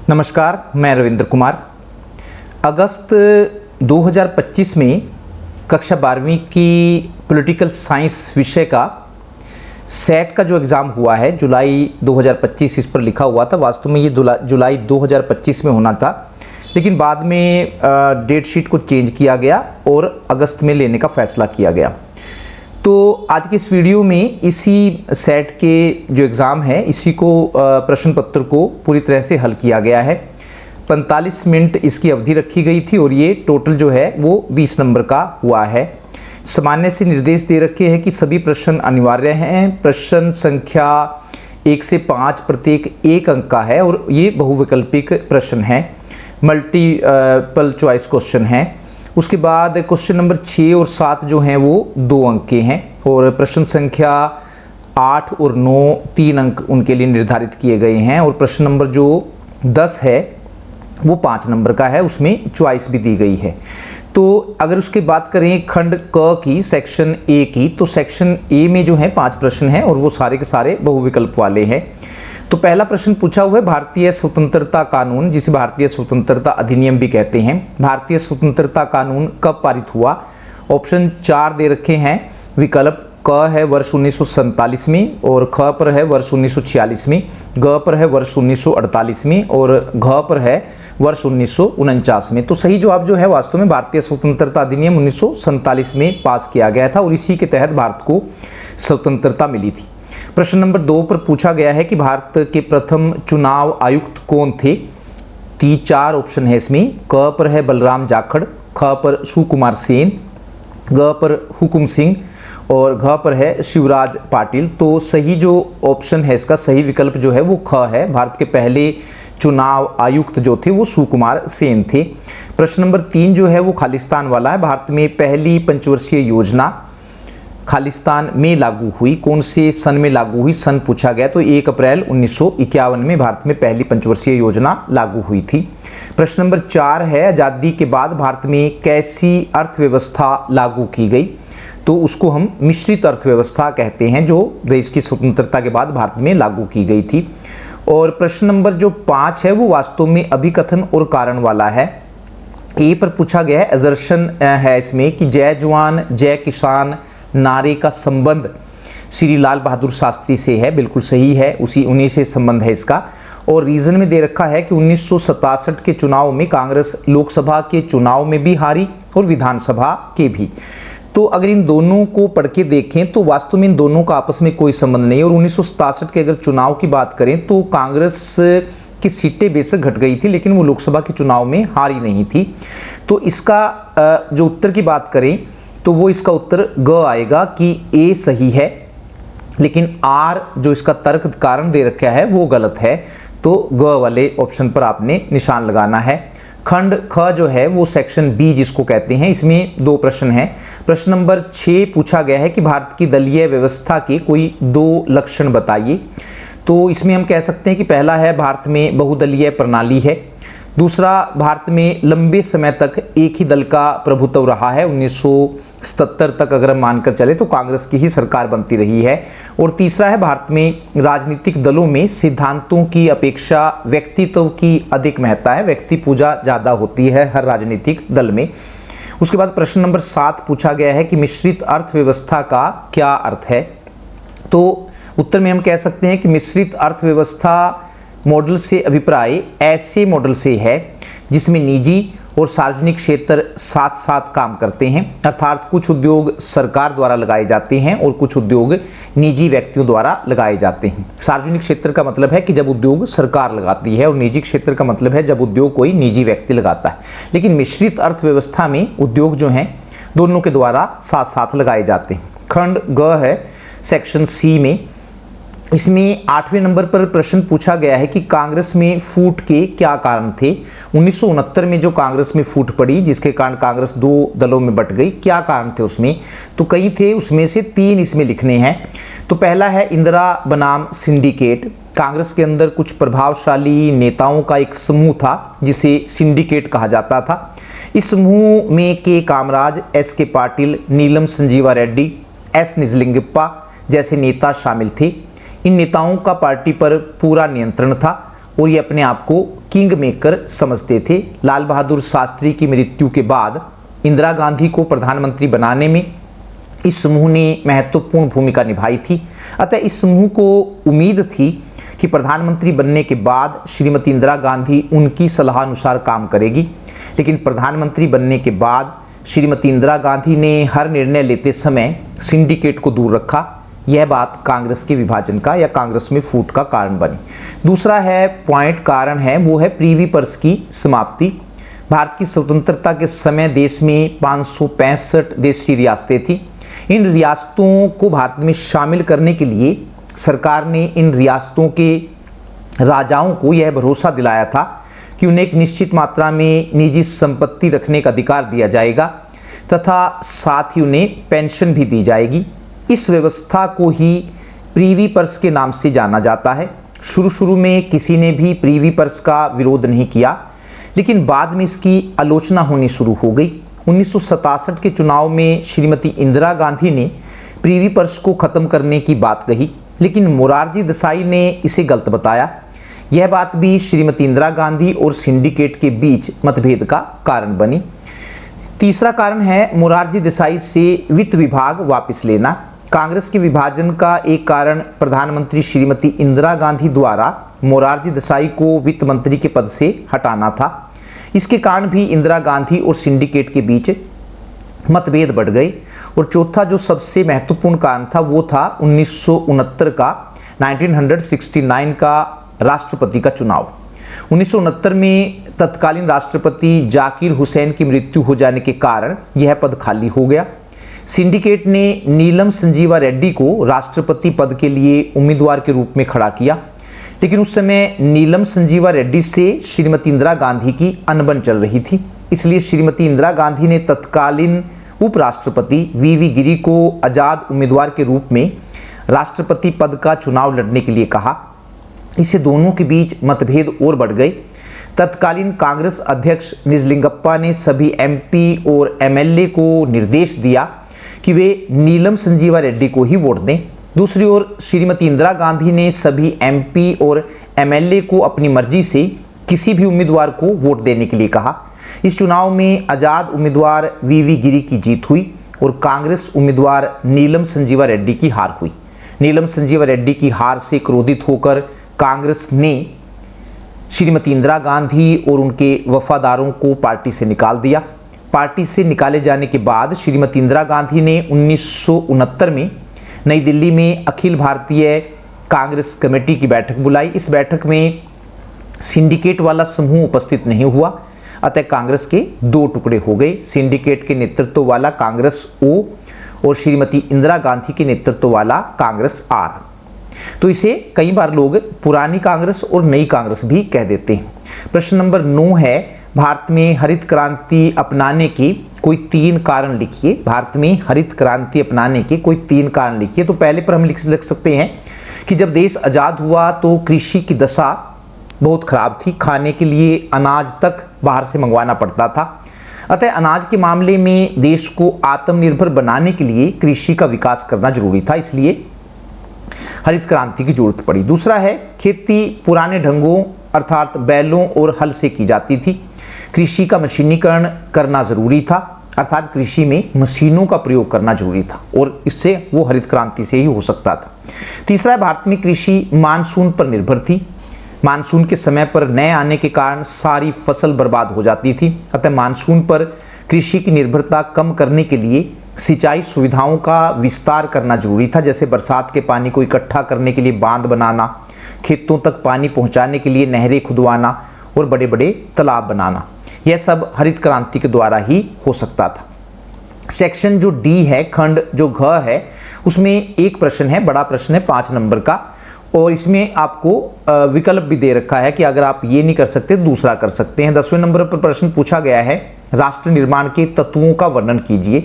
नमस्कार, मैं रविंद्र कुमार। अगस्त 2025 में कक्षा 12वीं की पॉलिटिकल साइंस विषय का सेट का जो एग्ज़ाम हुआ है जुलाई 2025 इस पर लिखा हुआ था। वास्तव में ये जुलाई 2025 में होना था, लेकिन बाद में डेट शीट को चेंज किया गया और अगस्त में लेने का फैसला किया गया। तो आज की इस वीडियो में इसी सेट के जो एग्ज़ाम है इसी को प्रश्न पत्र को पूरी तरह से हल किया गया है। 45 मिनट इसकी अवधि रखी गई थी और ये टोटल जो है वो 20 नंबर का हुआ है। सामान्य से निर्देश दे रखे हैं कि सभी प्रश्न अनिवार्य हैं। प्रश्न संख्या 1 से 5 प्रत्येक 1 अंक का है और ये बहुविकल्पिक प्रश्न है, मल्टीपल चॉइस क्वेश्चन है। उसके बाद क्वेश्चन नंबर 6 और 7 जो हैं वो 2 अंक के हैं और प्रश्न संख्या 8 और 9 3 अंक उनके लिए निर्धारित किए गए हैं और प्रश्न नंबर जो 10 है वो 5 नंबर का है, उसमें चॉइस भी दी गई है। तो अगर उसके बात करें खंड क की, सेक्शन ए की, तो सेक्शन ए में जो है 5 प्रश्न हैं और वो सारे के सारे बहुविकल्प वाले हैं। तो पहला प्रश्न पूछा हुआ है भारतीय स्वतंत्रता कानून, जिसे भारतीय स्वतंत्रता अधिनियम भी कहते हैं, भारतीय स्वतंत्रता कानून कब पारित हुआ। ऑप्शन 4 दे रखे हैं। विकल्प क है वर्ष 1947 में और ख पर है वर्ष 1946 में, ग पर है वर्ष 1948 में और घ पर है वर्ष 1949 में। तो सही जवाब जो है वास्तव में भारतीय स्वतंत्रता अधिनियम 1947 में पास किया गया था और इसी के तहत भारत को स्वतंत्रता मिली थी। प्रश्न नंबर 2 पर पूछा गया है कि भारत के प्रथम चुनाव आयुक्त कौन थे। 4 ऑप्शन है इसमें। क पर है बलराम जाखड़, ख पर सुकुमार सेन, ग पर हुकुम सिंह और घ पर है शिवराज पाटिल। तो सही जो ऑप्शन है इसका सही विकल्प जो है वो ख है। भारत के पहले चुनाव आयुक्त जो थे वो सुकुमार सेन थे। प्रश्न नंबर 3 जो है वो खालिस्तान वाला है। भारत में पहली पंचवर्षीय योजना खालिस्तान में लागू हुई, कौन से सन में लागू हुई, सन पूछा गया तो 1 अप्रैल 1951 में भारत में पहली पंचवर्षीय योजना लागू हुई थी। प्रश्न नंबर 4 है आज़ादी के बाद भारत में कैसी अर्थव्यवस्था लागू की गई। तो उसको हम मिश्रित अर्थव्यवस्था कहते हैं, जो देश की स्वतंत्रता के बाद भारत में लागू की गई थी। और प्रश्न नंबर जो 5 है वो वास्तव में अभिकथन और कारण वाला है। ए पर पूछा गया है, असर्शन है इसमें कि जय जवान जय किसान नारे का संबंध श्री लाल बहादुर शास्त्री से है। बिल्कुल सही है, उन्हीं से संबंध है इसका। और रीजन में दे रखा है कि 1967 के चुनाव में कांग्रेस लोकसभा के चुनाव में भी हारी और विधानसभा के भी। तो अगर इन दोनों को पढ़ के देखें तो वास्तव में इन दोनों का आपस में कोई संबंध नहीं है। और 1967 के अगर चुनाव की बात करें तो कांग्रेस की सीटें बेशक घट गई थी लेकिन वो लोकसभा के चुनाव में हारी नहीं थी। तो इसका जो उत्तर की बात करें तो वो इसका उत्तर ग आएगा कि ए सही है, लेकिन आर जो इसका तर्क कारण दे रखा है वो गलत है। तो ग वाले ऑप्शन पर आपने निशान लगाना है। खंड ख जो है वो सेक्शन बी जिसको कहते हैं, इसमें 2 प्रश्न हैं। प्रश्न नंबर 6 पूछा गया है कि भारत की दलीय व्यवस्था के कोई 2 लक्षण बताइए। तो इसमें हम कह सकते हैं कि पहला है भारत में बहुदलीय प्रणाली है, दूसरा भारत में लंबे समय तक एक ही दल का प्रभुत्व रहा है, 1977 तक अगर हम मानकर चले तो कांग्रेस की ही सरकार बनती रही है, और तीसरा है भारत में राजनीतिक दलों में सिद्धांतों की अपेक्षा व्यक्तित्व की अधिक महत्ता है, व्यक्ति पूजा ज़्यादा होती है हर राजनीतिक दल में। उसके बाद प्रश्न नंबर 7 पूछा गया है कि मिश्रित अर्थव्यवस्था का क्या अर्थ है। तो उत्तर में हम कह सकते हैं कि मिश्रित अर्थव्यवस्था मॉडल से अभिप्राय ऐसे मॉडल से है जिसमें निजी और सार्वजनिक क्षेत्र साथ साथ काम करते हैं, अर्थात कुछ उद्योग सरकार द्वारा लगाए जाते हैं और कुछ उद्योग निजी व्यक्तियों द्वारा लगाए जाते हैं। सार्वजनिक क्षेत्र का मतलब है कि जब उद्योग सरकार लगाती है और निजी क्षेत्र का मतलब है जब उद्योग कोई निजी व्यक्ति लगाता है। लेकिन मिश्रित अर्थव्यवस्था में उद्योग जो हैं दोनों के द्वारा साथ साथ लगाए जाते हैं। खंड ग है सेक्शन सी में, इसमें 8वें नंबर पर प्रश्न पूछा गया है कि कांग्रेस में फूट के क्या कारण थे। 1969 में जो कांग्रेस में फूट पड़ी जिसके कारण कांग्रेस 2 दलों में बट गई, क्या कारण थे उसमें। तो कई थे, उसमें से 3 इसमें लिखने हैं। तो पहला है इंदिरा बनाम सिंडिकेट। कांग्रेस के अंदर कुछ प्रभावशाली नेताओं का एक समूह था जिसे सिंडिकेट कहा जाता था। इस समूह में के कामराज, एस के पाटिल, नीलम संजीवा रेड्डी, एस निजलिंगप्पा जैसे नेता शामिल थे। इन नेताओं का पार्टी पर पूरा नियंत्रण था और ये अपने आप को किंग मेकर समझते थे। लाल बहादुर शास्त्री की मृत्यु के बाद इंदिरा गांधी को प्रधानमंत्री बनाने में इस समूह ने महत्वपूर्ण भूमिका निभाई थी। अतः इस समूह को उम्मीद थी कि प्रधानमंत्री बनने के बाद श्रीमती इंदिरा गांधी उनकी सलाह अनुसार काम करेगी। लेकिन प्रधानमंत्री बनने के बाद श्रीमती इंदिरा गांधी ने हर निर्णय लेते समय सिंडिकेट को दूर रखा। यह बात कांग्रेस के विभाजन का या कांग्रेस में फूट का कारण बनी। दूसरा है कारण है वो है प्रीवी पर्स की समाप्ति। भारत की स्वतंत्रता के समय देश में 565 देशी रियासतें थी। इन रियासतों को भारत में शामिल करने के लिए सरकार ने इन रियासतों के राजाओं को यह भरोसा दिलाया था कि उन्हें एक निश्चित मात्रा में निजी संपत्ति रखने का अधिकार दिया जाएगा तथा साथ ही उन्हें पेंशन भी दी जाएगी। इस व्यवस्था को ही प्रीवी पर्स के नाम से जाना जाता है। शुरू में किसी ने भी प्रीवी पर्स का विरोध नहीं किया, लेकिन बाद में इसकी आलोचना होनी शुरू हो गई। 1967 के चुनाव में श्रीमती इंदिरा गांधी ने प्रीवी पर्स को खत्म करने की बात कही, लेकिन मोरारजी देसाई ने इसे गलत बताया। यह बात भी श्रीमती इंदिरा गांधी और सिंडिकेट के बीच मतभेद का कारण बनी। तीसरा कारण है मोरारजी देसाई से वित्त विभाग वापस लेना। कांग्रेस के विभाजन का एक कारण प्रधानमंत्री श्रीमती इंदिरा गांधी द्वारा मोरारजी देसाई को वित्त मंत्री के पद से हटाना था। इसके कारण भी इंदिरा गांधी और सिंडिकेट के बीच मतभेद बढ़ गए। और चौथा जो सबसे महत्वपूर्ण कारण था वो था 1969 का 1969 का राष्ट्रपति का चुनाव। 1969 में तत्कालीन राष्ट्रपति जाकिर हुसैन की मृत्यु हो जाने के कारण यह पद खाली हो गया। सिंडिकेट ने नीलम संजीवा रेड्डी को राष्ट्रपति पद के लिए उम्मीदवार के रूप में खड़ा किया, लेकिन उस समय नीलम संजीवा रेड्डी से श्रीमती इंदिरा गांधी की अनबन चल रही थी। इसलिए श्रीमती इंदिरा गांधी ने तत्कालीन उपराष्ट्रपति वीवी गिरी को आजाद उम्मीदवार के रूप में राष्ट्रपति पद का चुनाव लड़ने के लिए कहा। इससे दोनों के बीच मतभेद और बढ़ गए। तत्कालीन कांग्रेस अध्यक्ष निजलिंगप्पा ने सभी एमपी और एमएलए को निर्देश दिया कि वे नीलम संजीवा रेड्डी को ही वोट दें। दूसरी ओर श्रीमती इंदिरा गांधी ने सभी एमपी और एमएलए को अपनी मर्जी से किसी भी उम्मीदवार को वोट देने के लिए कहा। इस चुनाव में आजाद उम्मीदवार वीवी गिरी की जीत हुई और कांग्रेस उम्मीदवार नीलम संजीवा रेड्डी की हार हुई। नीलम संजीवा रेड्डी की हार से क्रोधित होकर कांग्रेस ने श्रीमती इंदिरा गांधी और उनके वफादारों को पार्टी से निकाल दिया। पार्टी से निकाले जाने के बाद श्रीमती इंदिरा गांधी ने 1969 में नई दिल्ली में अखिल भारतीय कांग्रेस कमेटी की बैठक बुलाई। इस बैठक में सिंडिकेट वाला समूह उपस्थित नहीं हुआ, अतः कांग्रेस के दो टुकड़े हो गए। सिंडिकेट के नेतृत्व वाला कांग्रेस ओ और श्रीमती इंदिरा गांधी के नेतृत्व वाला कांग्रेस आर। तो इसे कई बार लोग पुरानी कांग्रेस और नई कांग्रेस भी कह देते हैं। प्रश्न नंबर 9 है, भारत में हरित क्रांति अपनाने के कोई 3 कारण लिखिए। भारत में हरित क्रांति अपनाने के कोई 3 कारण लिखिए। तो पहले पर हम लिख सकते हैं कि जब देश आज़ाद हुआ तो कृषि की दशा बहुत खराब थी। खाने के लिए अनाज तक बाहर से मंगवाना पड़ता था। अतः अनाज के मामले में देश को आत्मनिर्भर बनाने के लिए कृषि का विकास करना जरूरी था, इसलिए हरित क्रांति की जरूरत पड़ी। दूसरा है, खेती पुराने ढंगों अर्थात बैलों और हल से की जाती थी। कृषि का मशीनीकरण करना जरूरी था, अर्थात कृषि में मशीनों का प्रयोग करना जरूरी था और इससे वो हरित क्रांति से ही हो सकता था। तीसरा है, भारत में कृषि मानसून पर निर्भर थी। मानसून के समय पर न आने के कारण सारी फसल बर्बाद हो जाती थी। अतः मानसून पर कृषि की निर्भरता कम करने के लिए सिंचाई सुविधाओं का विस्तार करना जरूरी था, जैसे बरसात के पानी को इकट्ठा करने के लिए बांध बनाना, खेतों तक पानी पहुंचाने के लिए नहरें खुदवाना और बड़े बड़े तालाब बनाना। यह सब हरित क्रांति के द्वारा ही हो सकता था। सेक्शन जो डी है, खंड जो घ है, उसमें एक प्रश्न है, बड़ा प्रश्न है 5 नंबर का, और इसमें आपको विकल्प भी दे रखा है कि अगर आप ये नहीं कर सकते दूसरा कर सकते हैं। 10वें नंबर पर प्रश्न पूछा गया है, राष्ट्र निर्माण के तत्वों का वर्णन कीजिए।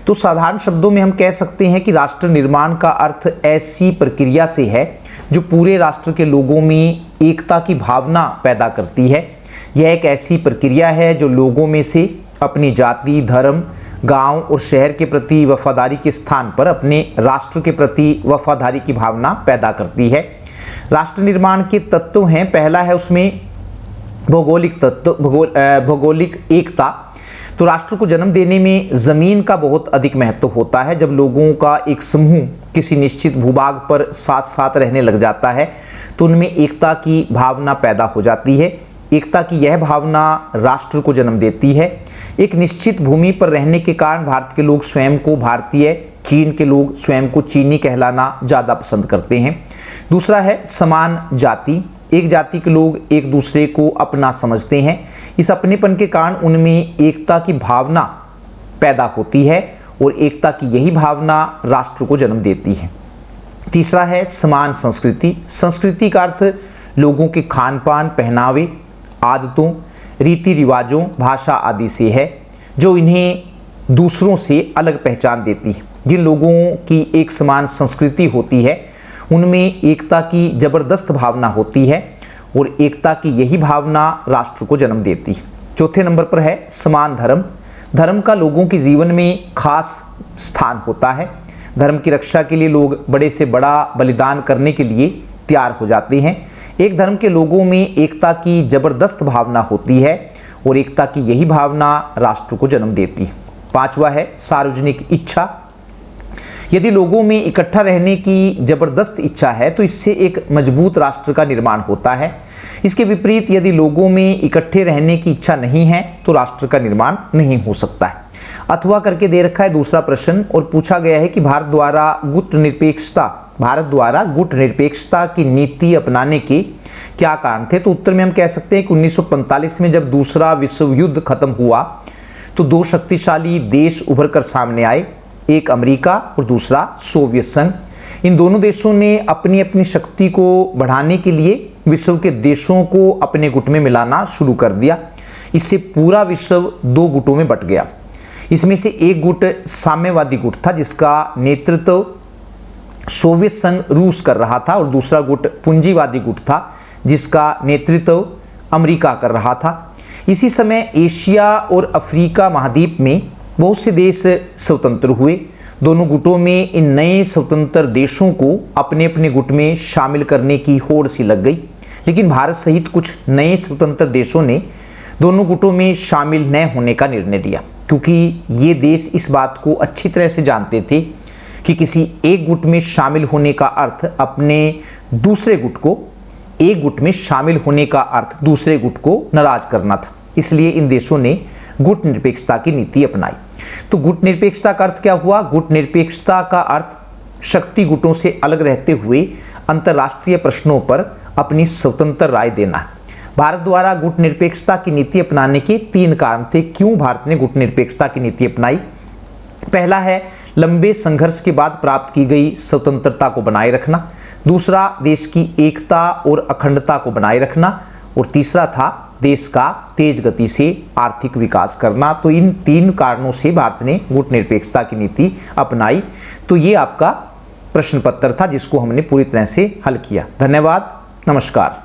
तो साधारण शब्दों में हम कह सकते हैं कि राष्ट्र निर्माण का अर्थ ऐसी प्रक्रिया से है जो पूरे राष्ट्र के लोगों में एकता की भावना पैदा करती है। यह एक ऐसी प्रक्रिया है जो लोगों में से अपनी जाति, धर्म, गांव और शहर के प्रति वफादारी के स्थान पर अपने राष्ट्र के प्रति वफादारी की भावना पैदा करती है। राष्ट्र निर्माण के तत्व हैं, पहला है उसमें भौगोलिक तत्व, भौगोलिक एकता। तो राष्ट्र को जन्म देने में ज़मीन का बहुत अधिक महत्व होता है। जब लोगों का एक समूह किसी निश्चित भूभाग पर साथ साथ रहने लग जाता है तो उनमें एकता की भावना पैदा हो जाती है। एकता की यह भावना राष्ट्र को जन्म देती है। एक निश्चित भूमि पर रहने के कारण भारत के लोग स्वयं को भारतीय, चीन के लोग स्वयं को चीनी कहलाना ज़्यादा पसंद करते हैं। दूसरा है समान जाति। एक जाति के लोग एक दूसरे को अपना समझते हैं। इस अपनेपन के कारण उनमें एकता की भावना पैदा होती है और एकता की यही भावना राष्ट्र को जन्म देती है। तीसरा है समान संस्कृति। संस्कृति का अर्थ लोगों के खान पान, पहनावे, आदतों, रीति रिवाजों, भाषा आदि से है, जो इन्हें दूसरों से अलग पहचान देती है। जिन लोगों की एक समान संस्कृति होती है उनमें एकता की जबरदस्त भावना होती है और एकता की यही भावना राष्ट्र को जन्म देती है। चौथे नंबर पर है समान धर्म। धर्म का लोगों के जीवन में खास स्थान होता है। धर्म की रक्षा के लिए लोग बड़े से बड़ा बलिदान करने के लिए तैयार हो जाते हैं। एक धर्म के लोगों में एकता की जबरदस्त भावना होती है और एकता की यही भावना राष्ट्र को जन्म देती है। पांचवा है सार्वजनिक इच्छा। यदि लोगों में इकट्ठा रहने की जबरदस्त इच्छा है तो इससे एक मजबूत राष्ट्र का निर्माण होता है। इसके विपरीत यदि लोगों में इकट्ठे रहने की इच्छा नहीं है तो राष्ट्र का निर्माण नहीं हो सकता है। अथवा करके दे रखा है दूसरा प्रश्न और पूछा गया है कि भारत द्वारा गुट निरपेक्षता की नीति अपनाने के क्या कारण थे। तो उत्तर में हम कह सकते हैं कि 1945 में जब दूसरा विश्व युद्ध खत्म हुआ तो दो शक्तिशाली देश उभर कर सामने आए, एक अमेरिका और दूसरा सोवियत संघ। इन दोनों देशों ने अपनी अपनी शक्ति को बढ़ाने के लिए विश्व के देशों को अपने गुट में मिलाना शुरू कर दिया। इससे पूरा विश्व दो गुटों में बंट गया। इसमें से एक गुट साम्यवादी गुट था जिसका नेतृत्व सोवियत संघ रूस कर रहा था और दूसरा गुट पूंजीवादी गुट था जिसका नेतृत्व अमेरिका कर रहा था। इसी समय एशिया और अफ्रीका महाद्वीप में बहुत से देश स्वतंत्र हुए। दोनों गुटों में इन नए स्वतंत्र देशों को अपने अपने गुट में शामिल करने की होड़ सी लग गई, लेकिन भारत सहित कुछ नए स्वतंत्र देशों ने दोनों गुटों में शामिल न होने का निर्णय लिया, क्योंकि ये देश इस बात को अच्छी तरह से जानते थे कि किसी एक गुट में शामिल होने का अर्थ अपने दूसरे गुट को, एक गुट में शामिल होने का अर्थ दूसरे गुट को नाराज करना था। इसलिए इन देशों ने गुट निरपेक्षता की नीति अपनाई। तो गुट निरपेक्षता का अर्थ क्या हुआ? गुट निरपेक्षता का अर्थ शक्ति गुटों से अलग रहते हुए अंतर्राष्ट्रीय प्रश्नों पर अपनी स्वतंत्र राय देना है। भारत द्वारा गुट निरपेक्षता की नीति अपनाने के तीन कारण थे। क्यों भारत ने गुट निरपेक्षता की नीति अपनाई? पहला है लंबे संघर्ष के बाद प्राप्त की गई स्वतंत्रता को बनाए रखना, दूसरा देश की एकता और अखंडता को बनाए रखना और तीसरा था देश का तेज गति से आर्थिक विकास करना। तो इन तीन कारणों से भारत ने गुट निरपेक्षता की नीति अपनाई। तो ये आपका प्रश्न पत्र था जिसको हमने पूरी तरह से हल किया। धन्यवाद, नमस्कार।